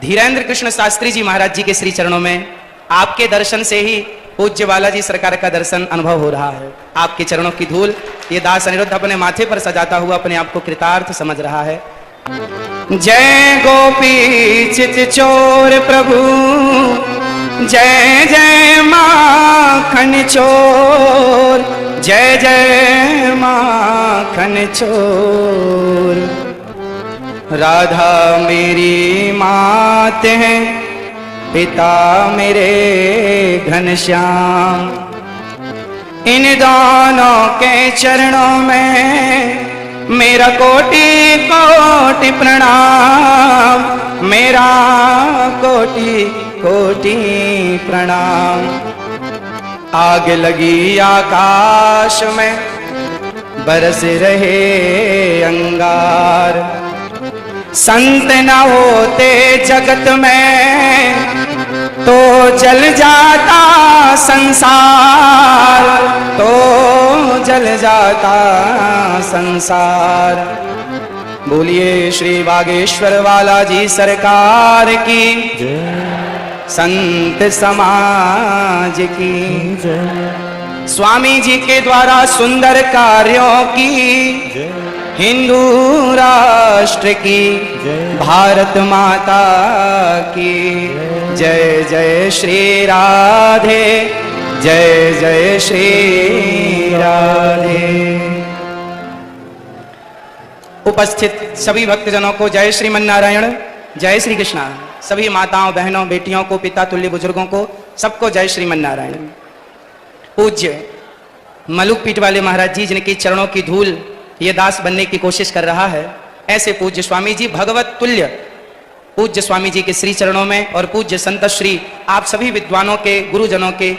धीरेन्द्र कृष्ण शास्त्री जी महाराज जी के श्री चरणों में आपके दर्शन से ही पूज्य बालाजी सरकार का दर्शन अनुभव हो रहा है। आपके चरणों की धूल ये दास अनिरुद्ध अपने माथे पर सजाता हुआ अपने आप को कृतार्थ समझ रहा है। जय गोपी चित चोर प्रभु, जय जय माखन चोर, जय जय माखन चोर। राधा मेरी मात है, पिता मेरे घनश्याम, इन दोनों के चरणों में मेरा कोटि कोटि प्रणाम, मेरा कोटि कोटि प्रणाम। आग लगी आकाश में बरस रहे अंगार, संत न होते जगत में तो जल जाता संसार, तो जल जाता संसार। बोलिए श्री बागेश्वर बालाजी सरकार की, संत समाज की, स्वामी जी के द्वारा सुंदर कार्यों की, हिंदू राष्ट्र की, भारत माता की जय जय श्री राधे, जय जय श्री राधे। उपस्थित सभी भक्तजनों को जय श्रीमन्नारायण, जय श्री कृष्णा। सभी माताओं बहनों बेटियों को, पिता तुल्य बुजुर्गों को, सबको जय श्रीमन्नारायण। पूज्य मलुक पीठ वाले महाराज जी जिनके चरणों की धूल ये दास बनने की कोशिश कर रहा है, ऐसे पूज्य स्वामी जी भगवत तुल्य पूज्य स्वामी जी के श्री चरणों में और पूज्य संत श्री आप सभी विद्वानों के, गुरुजनों के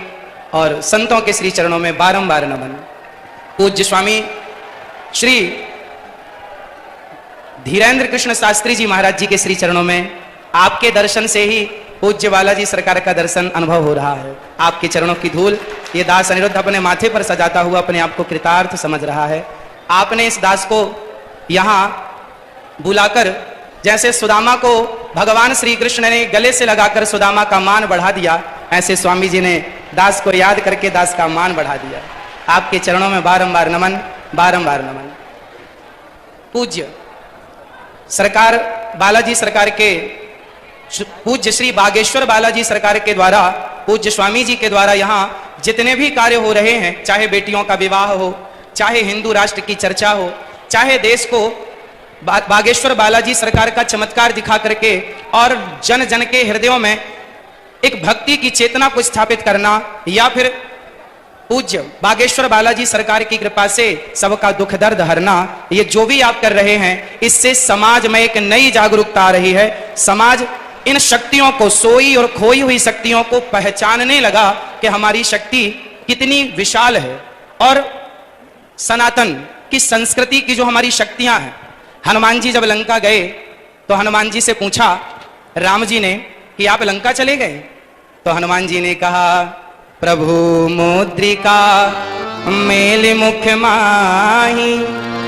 और संतों के श्री चरणों में बारंबार नमन। पूज्य स्वामी श्री धीरेन्द्र कृष्ण शास्त्री जी महाराज जी के श्री चरणों में आपके दर्शन से ही पूज्य बालाजी सरकार का दर्शन अनुभव हो रहा है। आपके चरणों की धूल ये दास अनिरुद्ध अपने माथे पर सजाता हुआ अपने आप को कृतार्थ समझ रहा है। आपने इस दास को यहाँ बुलाकर, जैसे सुदामा को भगवान श्री कृष्ण ने गले से लगाकर सुदामा का मान बढ़ा दिया, ऐसे स्वामी जी ने दास को याद करके दास का मान बढ़ा दिया। आपके चरणों में बारंबार नमन, बारंबार नमन। पूज्य सरकार बालाजी सरकार के पूज्य श्री बागेश्वर बालाजी सरकार के द्वारा, पूज्य स्वामी जी के द्वारा यहाँ जितने भी कार्य हो रहे हैं, चाहे बेटियों का विवाह हो, चाहे हिंदू राष्ट्र की चर्चा हो, चाहे देश को बागेश्वर बालाजी सरकार का चमत्कार दिखा करके और जन जन के हृदयों में एक भक्ति की चेतना को स्थापित करना, या फिर पूज्य बागेश्वर बालाजी सरकार की कृपा से सबका दुख दर्द हरना, ये जो भी आप कर रहे हैं, इससे समाज में एक नई जागरूकता आ रही है। समाज इन शक्तियों को, सोई और खोई हुई शक्तियों को पहचानने लगा कि हमारी शक्ति कितनी विशाल है और सनातन की संस्कृति की जो हमारी शक्तियां हैं। हनुमान जी जब लंका गए तो हनुमान जी से पूछा राम जी ने कि आप लंका चले गए, तो हनुमान जी ने कहा प्रभु मुद्रिका मेल मुख माही,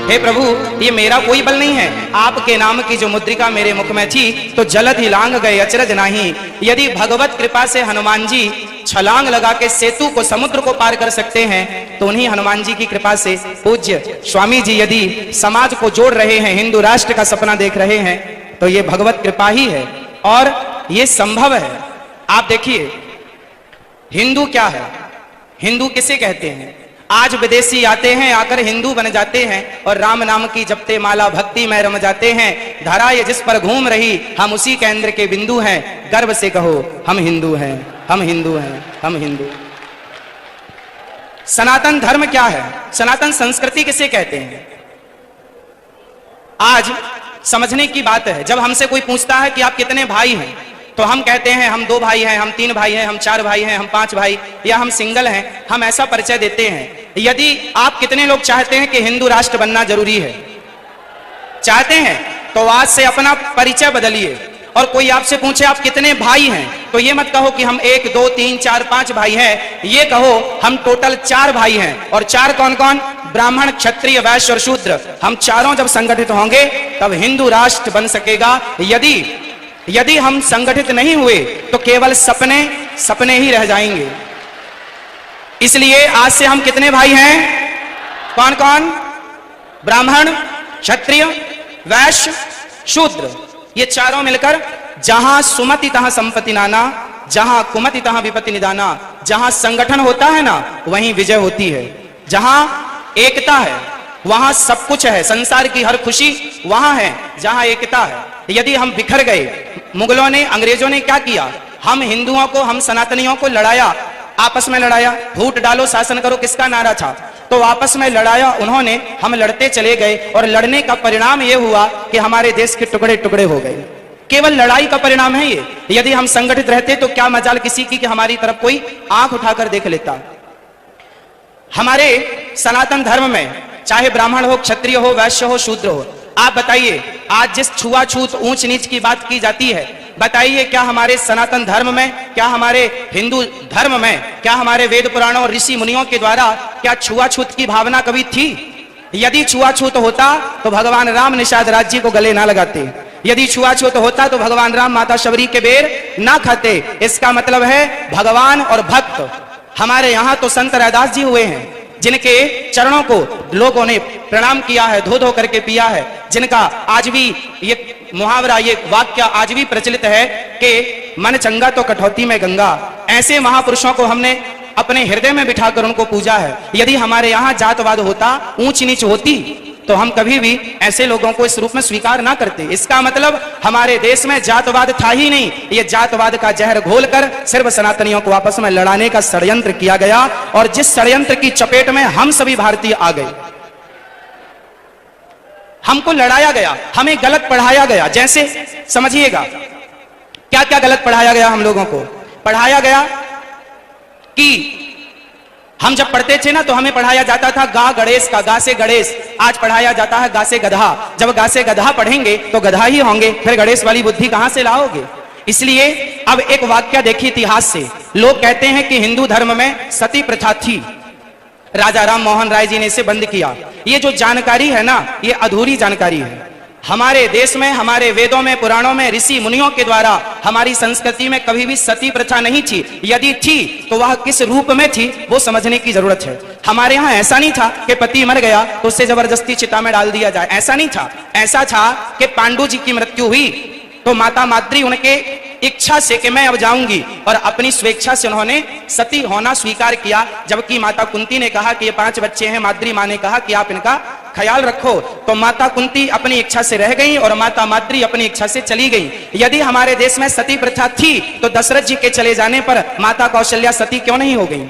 हे प्रभु ये मेरा कोई बल नहीं है, आपके नाम की जो मुद्रिका मेरे मुख में थी तो जलद ही लांग गए अचरज नहीं। यदि भगवत कृपा से हनुमान जी छलांग लगा के सेतु को, समुद्र को पार कर सकते हैं, तो उन्हीं हनुमान जी की कृपा से पूज्य स्वामी जी यदि समाज को जोड़ रहे हैं, हिंदू राष्ट्र का सपना देख रहे हैं, तो ये भगवत कृपा ही है और ये संभव है। आप देखिए हिंदू क्या है, हिंदू किसे कहते हैं? आज विदेशी आते हैं, आकर हिंदू बन जाते हैं और राम नाम की जपते माला भक्ति में रम जाते हैं। धरा ये जिस पर घूम रही हम उसी केंद्र के बिंदु हैं, गर्व से कहो हम हिंदू हैं, हम हिंदू हैं, हम हिंदू। सनातन धर्म क्या है? सनातन संस्कृति किसे कहते हैं? आज समझने की बात है। जब हमसे कोई पूछता है कि आप कितने भाई हैं, तो हम कहते हैं हम 2 भाई हैं, हम 3 भाई हैं, हम 4 भाई हैं, हम 5 भाई, या हम सिंगल हैं। हम ऐसा परिचय देते हैं। यदि आप कितने लोग चाहते हैं कि हिंदू राष्ट्र बनना जरूरी है, चाहते हैं, तो आज से अपना परिचय बदलिए और कोई आपसे पूछे आप कितने भाई हैं, तो ये मत कहो कि हम 1 2 3 4 5 भाई हैं, ये कहो हम टोटल 4 भाई हैं। और 4 कौन कौन? ब्राह्मण, क्षत्रिय, वैश्य और शूद्र। हम चारों जब संगठित होंगे तब हिंदू राष्ट्र बन सकेगा। यदि यदि हम संगठित नहीं हुए तो केवल सपने सपने ही रह जाएंगे। इसलिए आज से हम कितने भाई हैं? कौन कौन? ब्राह्मण, क्षत्रिय, वैश्य, शूद्र, ये चारों मिलकर जहां सुमति तहां संपत्ति नाना, जहां कुमति तहां विपत्ति निदाना। जहां संगठन होता है ना वहीं विजय होती है। जहां एकता है वहां सब कुछ है, संसार की हर खुशी वहां है जहां एकता है। यदि हम बिखर गए, मुगलों ने, अंग्रेजों ने क्या किया? हम हिंदुओं को, हम सनातनियों को लड़ाया, आपस में लड़ाया। फूट डालो शासन करो किसका नारा था? तो आपस में लड़ाया उन्होंने, हम लड़ते चले गए और लड़ने का परिणाम यह हुआ कि हमारे देश के टुकड़े टुकड़े हो गए। केवल लड़ाई का परिणाम है ये। यदि हम संगठित रहते तो क्या मजाल किसी की कि हमारी तरफ कोई आंख उठाकर देख लेता। हमारे सनातन धर्म में चाहे ब्राह्मण हो, क्षत्रिय हो, वैश्य हो, शूद्र हो, आप बताइए आज जिस छुआछूत ऊंच नीच की बात की जाती है, बताइए क्या हमारे सनातन धर्म में, क्या हमारे हिंदू धर्म में, क्या हमारे वेद पुराणों और ऋषि मुनियों के द्वारा क्या छुआछूत की भावना कभी थी? यदि छुआछूत होता तो भगवान राम निषाद राज्य को गले ना लगाते। यदि छुआछूत होता तो भगवान राम माता शबरी के बेर ना खाते। इसका मतलब है भगवान और भक्त। हमारे यहां तो संत रैदास जी हुए हैं जिनके चरणों को लोगों ने प्रणाम किया है, धो धो करके पिया है, जिनका आज भी ये मुहावरा, ये वाक्य आज भी प्रचलित है कि मन चंगा तो कठौती में गंगा। ऐसे महापुरुषों को हमने अपने हृदय में बिठाकर उनको पूजा है। यदि हमारे यहाँ जातवाद होता, ऊंच नीच होती, तो हम कभी भी ऐसे लोगों को इस रूप में स्वीकार ना करते। इसका मतलब हमारे देश में जातवाद था ही नहीं। ये जातवाद का जहर घोलकर सिर्फ सनातनियों को आपस में लड़ाने का षड्यंत्र किया गया और जिस षड्यंत्र की चपेट में हम सभी भारतीय आ गए। हमको लड़ाया गया, हमें गलत पढ़ाया गया। जैसे समझिएगा क्या क्या गलत पढ़ाया गया। हम लोगों को पढ़ाया गया कि हम जब पढ़ते थे ना तो हमें पढ़ाया जाता था गा गणेश का, गा से गणेश। आज पढ़ाया जाता है गा से गधा। जब गा से गधा पढ़ेंगे तो गधा ही होंगे, फिर गणेश वाली बुद्धि कहां से लाओगे? इसलिए अब एक वाक्य देखिए इतिहास से। लोग कहते हैं कि हिंदू धर्म में सती प्रथा थी, राजा राम मोहन राय जी ने इसे बंद किया। ये जो जानकारी है ना, ये अधूरी जानकारी है। हमारे देश में, हमारे वेदों में, पुराणों में, ऋषि मुनियों के द्वारा हमारी संस्कृति में कभी भी सती प्रथा नहीं थी। यदि थी तो वह किस रूप में थी वो समझने की जरूरत है। हमारे यहाँ ऐसा नहीं था कि पति मर गया तो उससे जबरदस्ती चिता में डाल दिया जाए, ऐसा नहीं था। ऐसा था कि पांडु जी की मृत्यु हुई तो माता माद्री उनके इच्छा से कि मैं अब जाऊंगी और अपनी स्वेच्छा से उन्होंने सती होना स्वीकार किया। जबकि माता कुंती ने कहा कि ये 5 बच्चे हैं, माद्री माँ ने कहा कि आप इनका ख्याल रखो। तो माता कुंती अपनी इच्छा से रह गई और माता माद्री अपनी इच्छा से चली गई। यदि हमारे देश में सती प्रथा थी तो दशरथ जी के चले जाने पर माता कौशल्या सती क्यों नहीं हो गई?